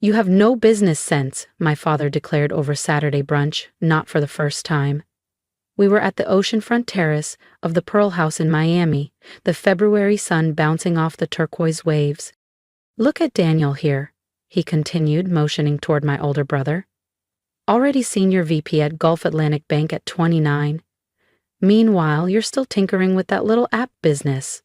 You have no business sense, my father declared over Saturday brunch, not for the first time. We were at the oceanfront terrace of the Pearl House in Miami, the February sun bouncing off the turquoise waves. Look at Daniel here, he continued, motioning toward my older brother. Already senior VP at Gulf Atlantic Bank at 29. Meanwhile, you're still tinkering with that little app business.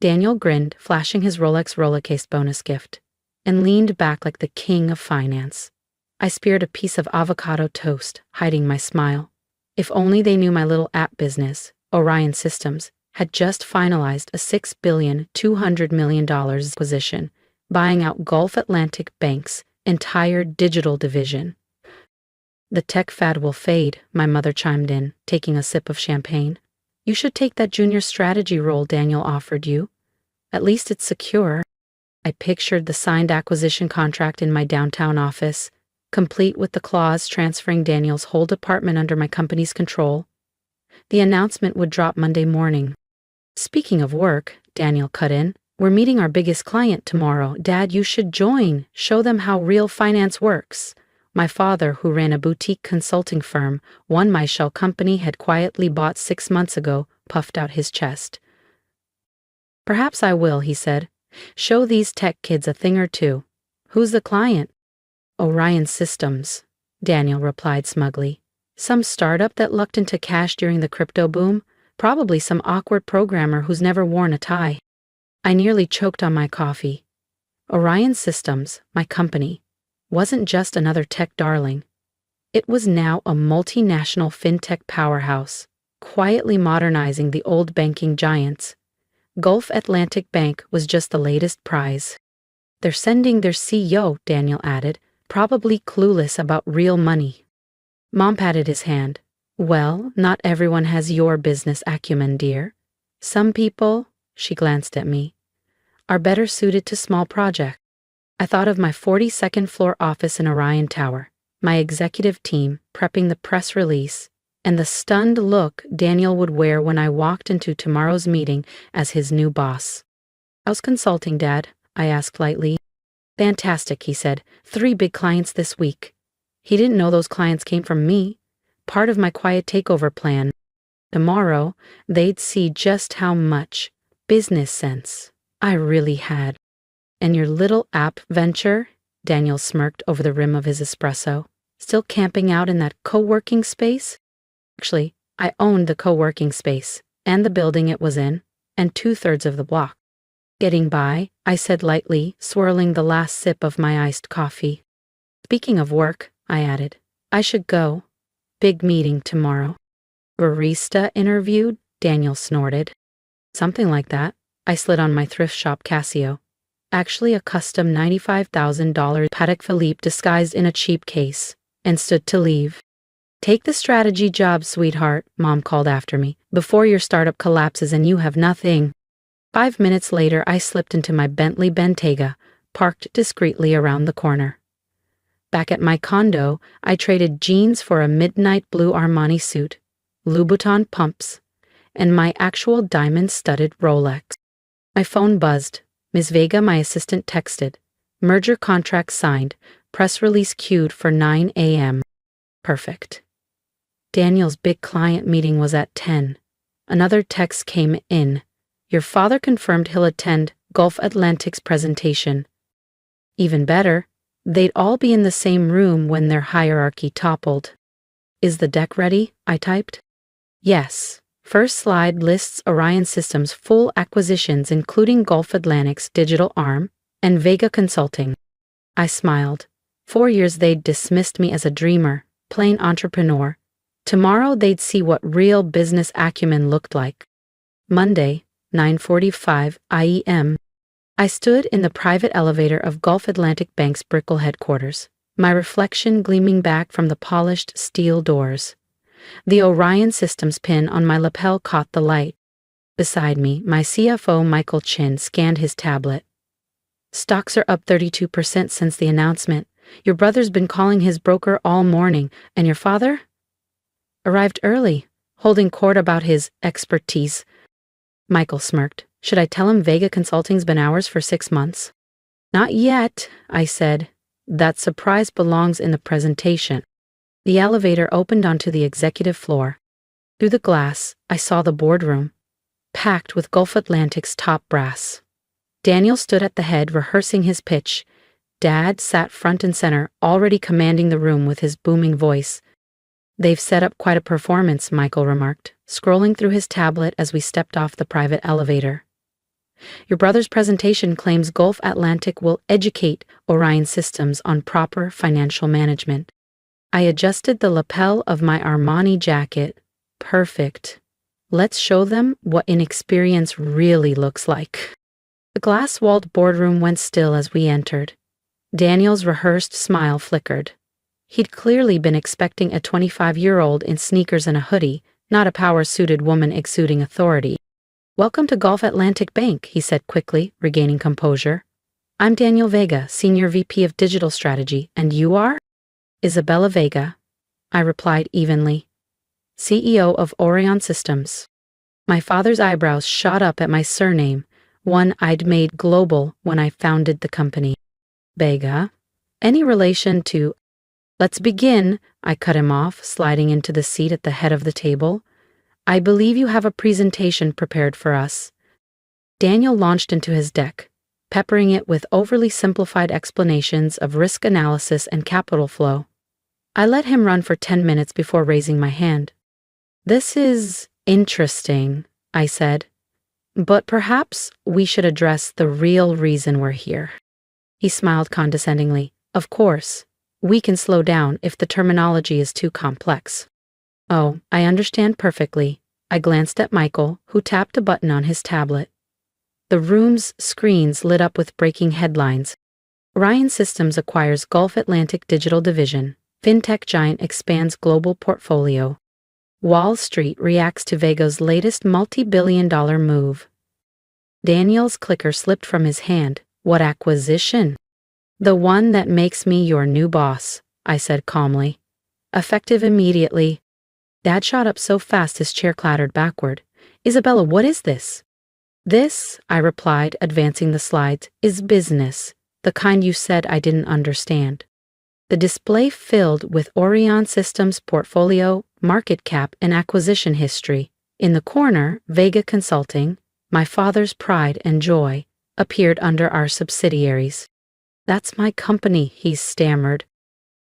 Daniel grinned, flashing his Rolex Rollercase bonus gift, and leaned back like the king of finance. I speared a piece of avocado toast, hiding my smile. If only they knew my little app business, Orion Systems, had just finalized a $6.2 billion acquisition, buying out Gulf Atlantic Bank's entire digital division. The tech fad will fade, my mother chimed in, taking a sip of champagne. You should take that junior strategy role Daniel offered you. At least it's secure. I pictured the signed acquisition contract in my downtown office, complete with the clause transferring Daniel's whole department under my company's control. The announcement would drop Monday morning. Speaking of work, Daniel cut in, we're meeting our biggest client tomorrow. Dad, you should join. Show them how real finance works. My father, who ran a boutique consulting firm, one my shell company had quietly bought 6 months ago, puffed out his chest. Perhaps I will, he said. Show these tech kids a thing or two. Who's the client? Orion Systems, Daniel replied smugly. Some startup that lucked into cash during the crypto boom, probably some awkward programmer who's never worn a tie. I nearly choked on my coffee. Orion Systems, my company, wasn't just another tech darling. It was now a multinational fintech powerhouse, quietly modernizing the old banking giants. Gulf Atlantic Bank was just the latest prize. They're sending their CEO, Daniel added, probably clueless about real money. Mom patted his hand. Well, not everyone has your business acumen, dear. Some people, she glanced at me, are better suited to small projects. I thought of my 42nd floor office in Orion Tower, my executive team prepping the press release, and the stunned look Daniel would wear when I walked into tomorrow's meeting as his new boss. How's consulting, Dad? I asked lightly. Fantastic, he said. 3 big clients this week. He didn't know those clients came from me, part of my quiet takeover plan. Tomorrow, they'd see just how much business sense I really had. And your little app venture? Daniel smirked over the rim of his espresso. Still camping out in that co-working space? Actually, I owned the co-working space, and the building it was in, and 2/3 of the block. Getting by, I said lightly, swirling the last sip of my iced coffee. Speaking of work, I added, I should go. Big meeting tomorrow. Barista interviewed? Daniel snorted. Something like that. I slid on my thrift shop Casio. Actually a custom $95,000 Patek Philippe disguised in a cheap case, and stood to leave. Take the strategy job, sweetheart, Mom called after me, before your startup collapses and you have nothing. 5 minutes later, I slipped into my Bentley Bentayga, parked discreetly around the corner. Back at my condo, I traded jeans for a midnight blue Armani suit, Louboutin pumps, and my actual diamond-studded Rolex. My phone buzzed. Ms. Vega, my assistant, texted. Merger contract signed, press release queued for 9 a.m. Perfect. Daniel's big client meeting was at 10. Another text came in. Your father confirmed he'll attend Gulf Atlantic's presentation. Even better, they'd all be in the same room when their hierarchy toppled. Is the deck ready? I typed. Yes. First slide lists Orion Systems' full acquisitions including Gulf Atlantic's digital arm and Vega Consulting. I smiled. 4 years they'd dismissed me as a dreamer, plain entrepreneur. Tomorrow they'd see what real business acumen looked like. Monday, 9:45 a.m. I stood in the private elevator of Gulf Atlantic Bank's Brickell headquarters, my reflection gleaming back from the polished steel doors. The Orion Systems pin on my lapel caught the light. Beside me, my CFO Michael Chin scanned his tablet. Stocks are up 32% since the announcement. Your brother's been calling his broker all morning, and your father? Arrived early, holding court about his expertise. Michael smirked. Should I tell him Vega Consulting's been ours for 6 months? Not yet, I said. That surprise belongs in the presentation. The elevator opened onto the executive floor. Through the glass, I saw the boardroom, packed with Gulf Atlantic's top brass. Daniel stood at the head rehearsing his pitch. Dad sat front and center, already commanding the room with his booming voice. They've set up quite a performance, Michael remarked, scrolling through his tablet as we stepped off the private elevator. Your brother's presentation claims Gulf Atlantic will educate Orion Systems on proper financial management. I adjusted the lapel of my Armani jacket. Perfect. Let's show them what inexperience really looks like. The glass-walled boardroom went still as we entered. Daniel's rehearsed smile flickered. He'd clearly been expecting a 25-year-old in sneakers and a hoodie, not a power-suited woman exuding authority. Welcome to Gulf Atlantic Bank, he said quickly, regaining composure. I'm Daniel Vega, Senior VP of Digital Strategy, and you are? Isabella Vega, I replied evenly. CEO of Orion Systems. My father's eyebrows shot up at my surname, one I'd made global when I founded the company. Vega? Any relation to... Let's begin, I cut him off, sliding into the seat at the head of the table. I believe you have a presentation prepared for us. Daniel launched into his deck, peppering it with overly simplified explanations of risk analysis and capital flow. I let him run for 10 minutes before raising my hand. This is interesting, I said, but perhaps we should address the real reason we're here. He smiled condescendingly. Of course, we can slow down if the terminology is too complex. Oh, I understand perfectly. I glanced at Michael, who tapped a button on his tablet. The room's screens lit up with breaking headlines. Orion Systems acquires Gulf Atlantic Digital Division. Fintech giant expands global portfolio. Wall Street reacts to Vega's latest multi-billion-dollar move. Daniel's clicker slipped from his hand. What acquisition? The one that makes me your new boss, I said calmly. Effective immediately. Dad shot up so fast his chair clattered backward. Isabella, what is this? This, I replied, advancing the slides, is business, the kind you said I didn't understand. The display filled with Orion Systems portfolio, market cap, and acquisition history. In the corner, Vega Consulting, my father's pride and joy, appeared under our subsidiaries. That's my company, he stammered.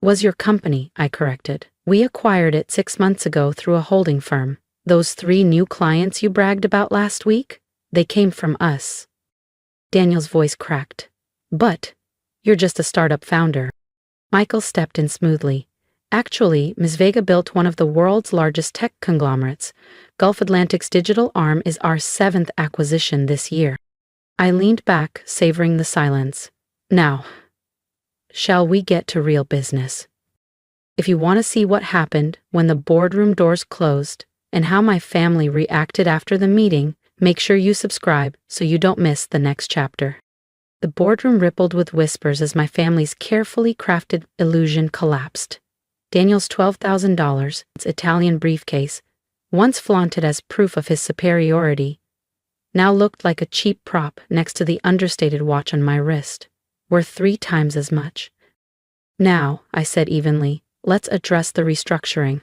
Was your company, I corrected. We acquired it 6 months ago through a holding firm. Those 3 new clients you bragged about last week? They came from us. Daniel's voice cracked. But you're just a startup founder. Michael stepped in smoothly. Actually, Ms. Vega built one of the world's largest tech conglomerates. Gulf Atlantic's digital arm is our 7th acquisition this year. I leaned back, savoring the silence. Now, shall we get to real business? If you want to see what happened when the boardroom doors closed and how my family reacted after the meeting, make sure you subscribe so you don't miss the next chapter. The boardroom rippled with whispers as my family's carefully crafted illusion collapsed. Daniel's $12,000, its Italian briefcase, once flaunted as proof of his superiority, now looked like a cheap prop next to the understated watch on my wrist, worth 3 times as much. Now, I said evenly, let's address the restructuring.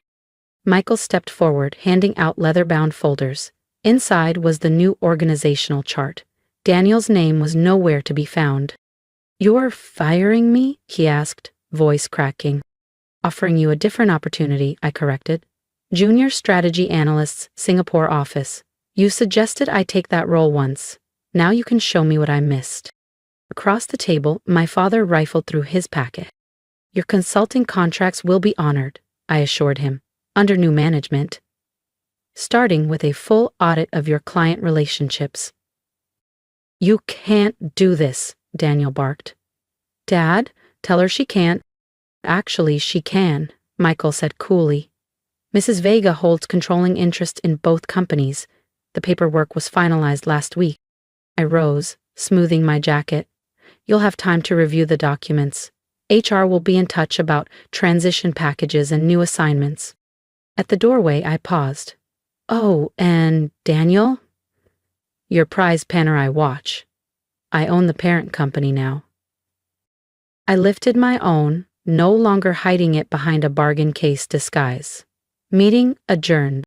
Michael stepped forward, handing out leather-bound folders. Inside was the new organizational chart. Daniel's name was nowhere to be found. You're firing me? He asked, voice cracking. Offering you a different opportunity, I corrected. Junior Strategy Analyst's Singapore office. You suggested I take that role once. Now you can show me what I missed. Across the table, my father rifled through his packet. Your consulting contracts will be honored, I assured him, under new management, starting with a full audit of your client relationships. You can't do this, Daniel barked. Dad, tell her she can't. Actually, she can, Michael said coolly. Mrs. Vega holds controlling interest in both companies. The paperwork was finalized last week. I rose, smoothing my jacket. You'll have time to review the documents. HR will be in touch about transition packages and new assignments. At the doorway, I paused. Oh, and Daniel? Your prize Panerai watch. I own the parent company now. I lifted my own, no longer hiding it behind a bargain case disguise. Meeting adjourned.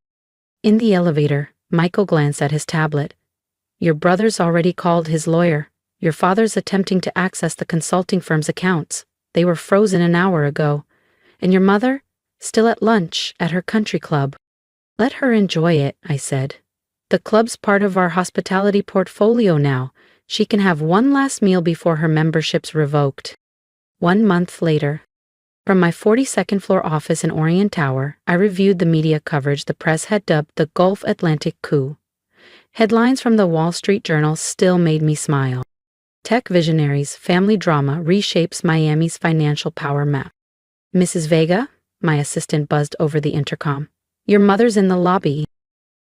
In the elevator, Michael glanced at his tablet. Your brother's already called his lawyer. Your father's attempting to access the consulting firm's accounts. They were frozen an hour ago. And your mother? Still at lunch at her country club. Let her enjoy it, I said. The club's part of our hospitality portfolio now. She can have one last meal before her membership's revoked. 1 month later. From my 42nd floor office in Orient Tower, I reviewed the media coverage the press had dubbed the Gulf Atlantic coup. Headlines from the Wall Street Journal still made me smile. Tech visionaries, FamilyDrama reshapes Miami's financial power map. Mrs. Vega, my assistant buzzed over the intercom. Your mother's in the lobby.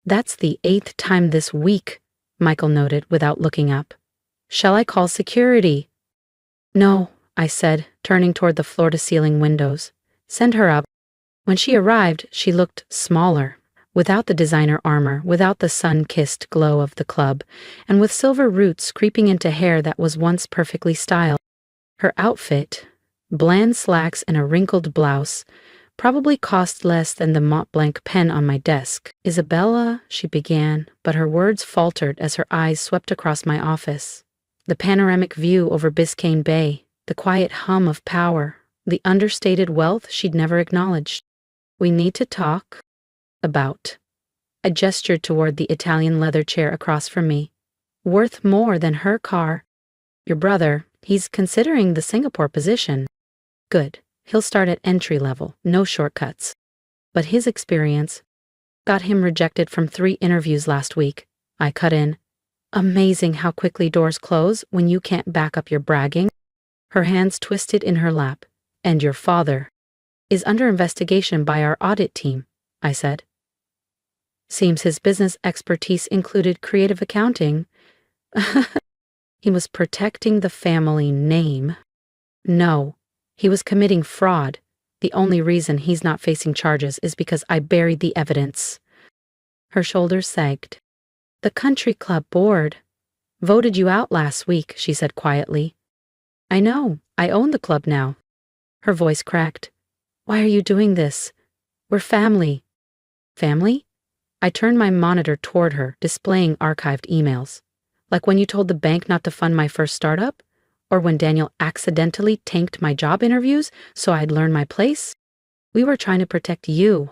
That's the 8th time this week, Michael noted without looking up. Shall I call security? No, I said, turning toward the floor-to-ceiling windows. Send her up. When she arrived, she looked smaller, without the designer armor, without the sun-kissed glow of the club, and with silver roots creeping into hair that was once perfectly styled. Her outfit, bland slacks and a wrinkled blouse, probably cost less than the Mont Blanc pen on my desk. Isabella, she began, but her words faltered as her eyes swept across my office. The panoramic view over Biscayne Bay, the quiet hum of power, the understated wealth she'd never acknowledged. We need to talk about. I gestured toward the Italian leather chair across from me. Worth more than her car. Your brother, he's considering the Singapore position. Good. He'll start at entry level, no shortcuts. But his experience got him rejected from 3 interviews last week. I cut in. Amazing how quickly doors close when you can't back up your bragging. Her hands twisted in her lap. And your father is under investigation by our audit team, I said. Seems his business expertise included creative accounting. He was protecting the family name. No, he was committing fraud. The only reason he's not facing charges is because I buried the evidence. Her shoulders sagged. The country club board voted you out last week, she said quietly. I know, I own the club now. Her voice cracked. Why are you doing this? We're family. Family? I turned my monitor toward her, displaying archived emails. Like when you told the bank not to fund my first startup? Or when Daniel accidentally tanked my job interviews so I'd learn my place? We were trying to protect you.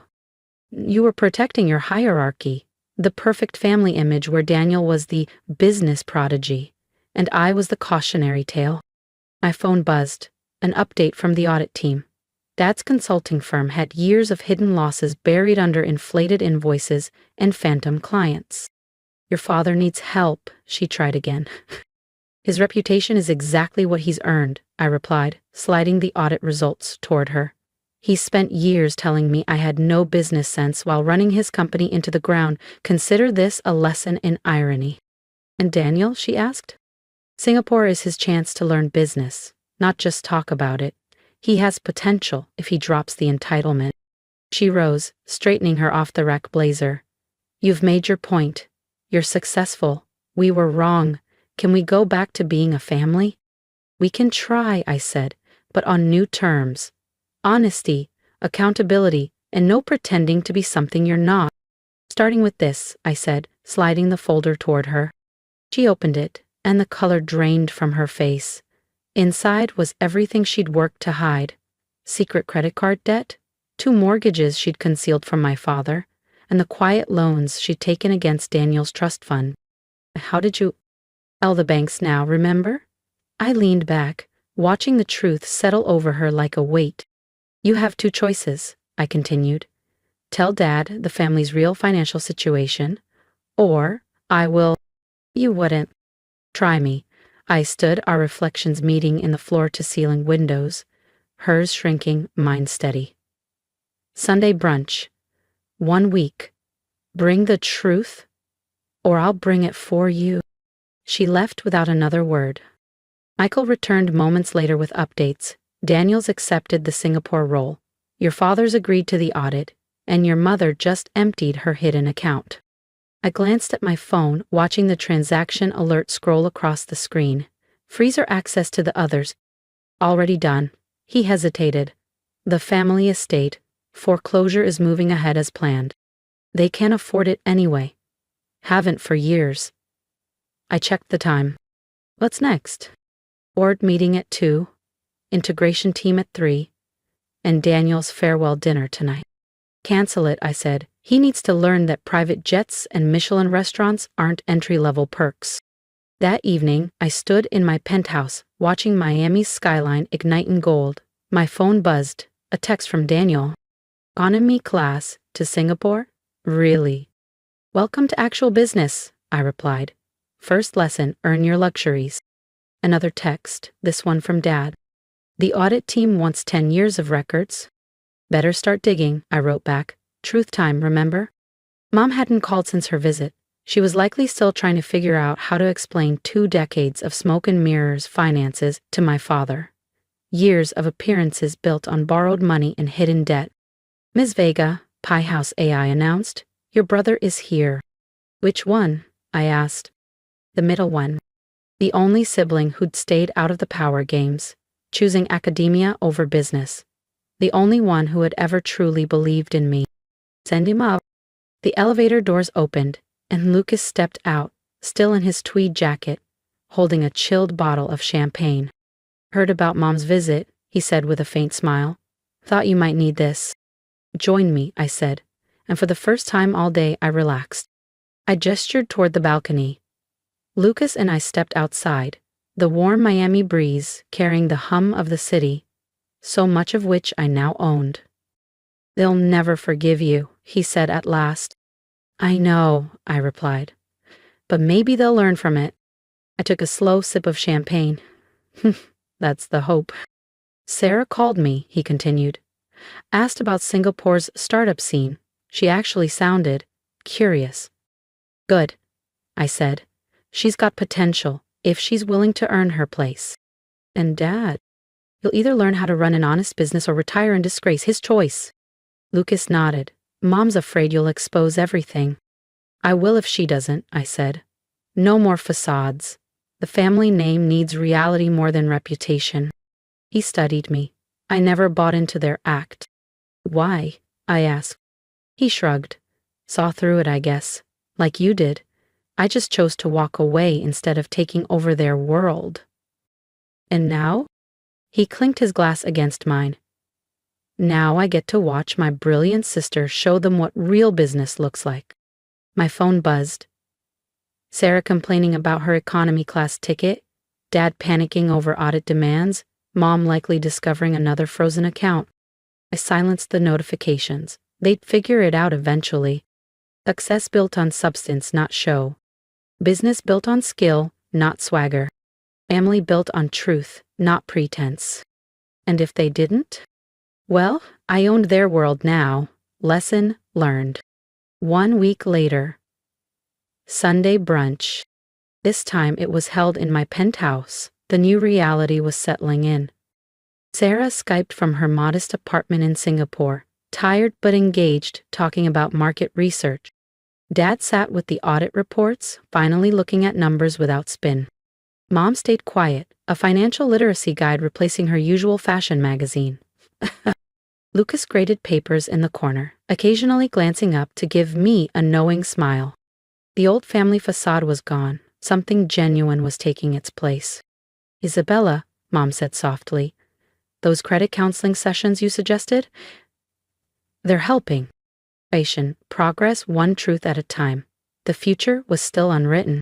You were protecting your hierarchy, the perfect family image where Daniel was the business prodigy, and I was the cautionary tale. My phone buzzed, an update from the audit team. Dad's consulting firm had years of hidden losses buried under inflated invoices and phantom clients. Your father needs help, she tried again. His reputation is exactly what he's earned, I replied, sliding the audit results toward her. He spent years telling me I had no business sense while running his company into the ground. Consider this a lesson in irony. And Daniel, she asked? Singapore is his chance to learn business, not just talk about it. He has potential if he drops the entitlement. She rose, straightening her off-the-rack blazer. You've made your point. You're successful. We were wrong. Can we go back to being a family? We can try, I said, but on new terms. Honesty, accountability, and no pretending to be something you're not. Starting with this, I said, sliding the folder toward her. She opened it, and the color drained from her face. Inside was everything she'd worked to hide. Secret credit card debt, 2 mortgages she'd concealed from my father, and the quiet loans she'd taken against Daniel's trust fund. How did you... the banks now, remember? I leaned back, watching the truth settle over her like a weight. You have 2 choices, I continued. Tell Dad the family's real financial situation, or I will... You wouldn't. Try me. I stood, our reflections meeting in the floor-to-ceiling windows, hers shrinking, mine steady. Sunday brunch. 1 week. Bring the truth, or I'll bring it for you. She left without another word. Michael returned moments later with updates. Daniel's accepted the Singapore role. Your father's agreed to the audit, and your mother just emptied her hidden account. I glanced at my phone, watching the transaction alert scroll across the screen. Freezer access to the others. Already done. He hesitated. The family estate. Foreclosure is moving ahead as planned. They can't afford it anyway. Haven't for years. I checked the time. What's next? Board meeting at 2, integration team at 3, and Daniel's farewell dinner tonight. Cancel it, I said. He needs to learn that private jets and Michelin restaurants aren't entry-level perks. That evening, I stood in my penthouse, watching Miami's skyline ignite in gold. My phone buzzed. A text from Daniel. Economy class to Singapore? Really? Welcome to actual business, I replied. First lesson, earn your luxuries. Another text, this one from Dad. The audit team wants 10 years of records. Better start digging, I wrote back. Truth time, remember? Mom hadn't called since her visit. She was likely still trying to figure out how to explain 2 decades of smoke and mirrors finances to my father. Years of appearances built on borrowed money and hidden debt. Ms. Vega, Pie House AI announced, your brother is here. Which one? I asked. The middle one. The only sibling who'd stayed out of the power games, choosing academia over business. The only one who had ever truly believed in me. Send him up. The elevator doors opened, and Lucas stepped out, still in his tweed jacket, holding a chilled bottle of champagne. Heard about Mom's visit, he said with a faint smile. Thought you might need this. Join me, I said, and for the first time all day I relaxed. I gestured toward the balcony. Lucas and I stepped outside, the warm Miami breeze carrying the hum of the city, so much of which I now owned. They'll never forgive you, he said at last. I know, I replied, but maybe they'll learn from it. I took a slow sip of champagne. That's the hope. Sarah called me, he continued. Asked about Singapore's startup scene. She actually sounded curious. Good, I said. She's got potential, if she's willing to earn her place. And Dad, you'll either learn how to run an honest business or retire in disgrace, his choice. Lucas nodded. Mom's afraid you'll expose everything. I will if she doesn't, I said. No more facades. The family name needs reality more than reputation. He studied me. I never bought into their act. Why? I asked. He shrugged. Saw through it, I guess. Like you did. I just chose to walk away instead of taking over their world. And now? He clinked his glass against mine. Now I get to watch my brilliant sister show them what real business looks like. My phone buzzed. Sarah complaining about her economy class ticket, Dad panicking over audit demands, Mom likely discovering another frozen account. I silenced the notifications. They'd figure it out eventually. Success built on substance, not show. Business built on skill, not swagger. Family built on truth, not pretense. And if they didn't? Well, I owned their world now. Lesson learned. 1 week later. Sunday brunch. This time it was held in my penthouse. The new reality was settling in. Sarah Skyped from her modest apartment in Singapore, tired but engaged, talking about market research. Dad sat with the audit reports, finally looking at numbers without spin. Mom stayed quiet, a financial literacy guide replacing her usual fashion magazine. Lucas graded papers in the corner, occasionally glancing up to give me a knowing smile. The old family facade was gone. Something genuine was taking its place. Isabella, Mom said softly, those credit counseling sessions you suggested? They're helping. Progress one truth at a time. The future was still unwritten.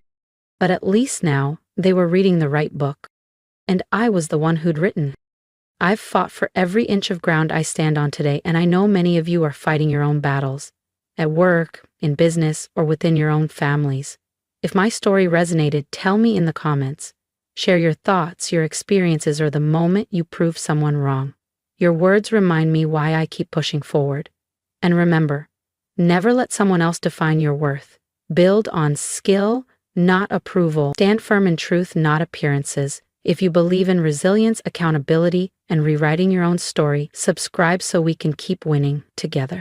But at least now, they were reading the right book. And I was the one who'd written. I've fought for every inch of ground I stand on today, and I know many of you are fighting your own battles. At work, in business, or within your own families. If my story resonated, tell me in the comments. Share your thoughts, your experiences, or the moment you prove someone wrong. Your words remind me why I keep pushing forward. And remember, never let someone else define your worth. Build on skill, not approval. Stand firm in truth, not appearances. If you believe in resilience, accountability, and rewriting your own story, subscribe so we can keep winning together.